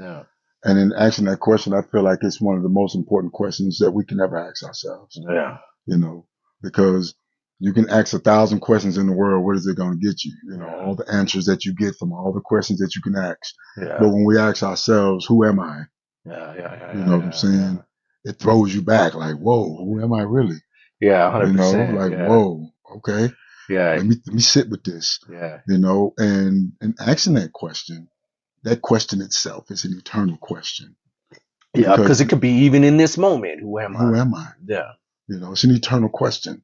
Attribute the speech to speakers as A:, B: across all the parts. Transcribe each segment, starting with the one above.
A: Yeah.
B: And in asking that question, I feel like it's one of the most important questions that we can ever ask ourselves,
A: Yeah.
B: because you can ask 1,000 questions in the world. What is it going to get you?
A: Yeah.
B: All the answers that you get from all the questions that you can ask.
A: Yeah.
B: But when we ask ourselves, who am I?
A: Yeah.
B: You know what I'm saying? It throws you back like, whoa, who am I really?
A: Yeah. 100%.
B: Like,
A: Yeah.
B: whoa, okay.
A: Yeah.
B: Let me sit with this,
A: Yeah.
B: and asking that question itself is an eternal question.
A: Yeah.
B: Because
A: Because it could be even in this moment. Who am I?
B: who am I?
A: Yeah.
B: It's an eternal question.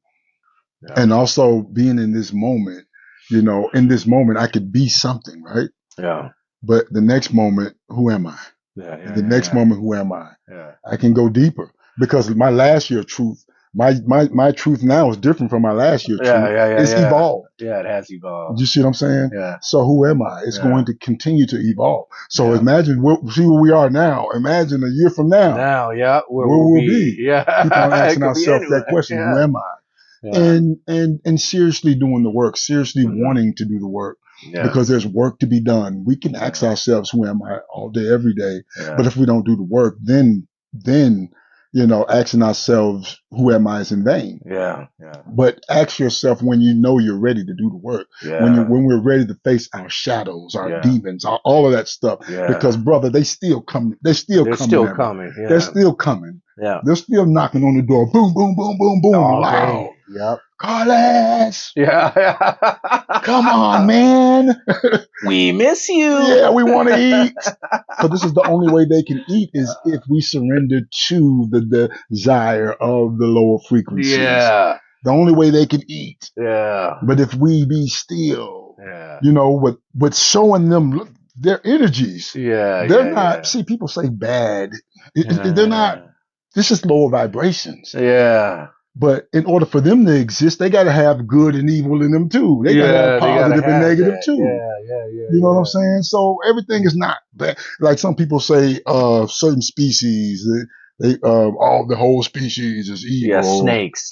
A: Yeah.
B: And also being in this moment, I could be something, right?
A: Yeah.
B: But the next moment, who am I?
A: Yeah.
B: And the next moment, who am I?
A: Yeah.
B: I can go deeper because my last year truth, my truth now is different from my last year truth. It's evolved.
A: Yeah, it has evolved.
B: You see what I'm saying?
A: Yeah.
B: So who am I? It's going to continue to evolve. So imagine see where we are now. Imagine a year from now.
A: Now, yeah,
B: where we'll be.
A: Yeah.
B: Keep on asking ourselves that question, who am I?
A: Yeah.
B: And seriously doing the work, seriously wanting to do the work.
A: Yeah.
B: Because there's work to be done. We can ask ourselves, who am I, all day, every day.
A: Yeah.
B: But if we don't do the work, then asking ourselves, who am I, is in vain.
A: Yeah.
B: But ask yourself when you know you're ready to do the work.
A: Yeah.
B: When we're ready to face our shadows, our demons, all of that stuff.
A: Yeah.
B: Because brother, they still come. They're still coming.
A: Yeah.
B: They're still coming.
A: Yeah.
B: They're still knocking on the door. Boom, boom, boom, boom, boom.
A: All
B: Loud.
A: day. Yep.
B: Carlos.
A: Yeah.
B: Come on, man.
A: We miss you.
B: Yeah, we want to eat. So this is the only way they can eat is if we surrender to the desire of the lower frequencies.
A: Yeah.
B: The only way they can eat.
A: Yeah.
B: But if we be still,
A: yeah.
B: with showing them their energies.
A: Yeah.
B: They're not, see, people say bad. They're not, this is lower vibrations.
A: Yeah.
B: But in order for them to exist, they got to have good and evil in them too. They got to have positive and negative too.
A: Yeah.
B: You know what I'm saying? So everything is not bad. Like some people say, certain species, all the whole species is evil.
A: Yeah, snakes.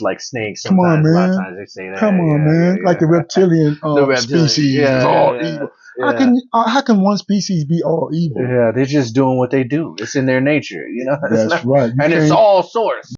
B: Come on, man.
A: A lot of times they say that.
B: Come on, man. Like the reptilian species is all evil.
A: Yeah.
B: How can one species be all evil?
A: Yeah, they're just doing what they do. It's in their nature,
B: That's right.
A: And it's all source.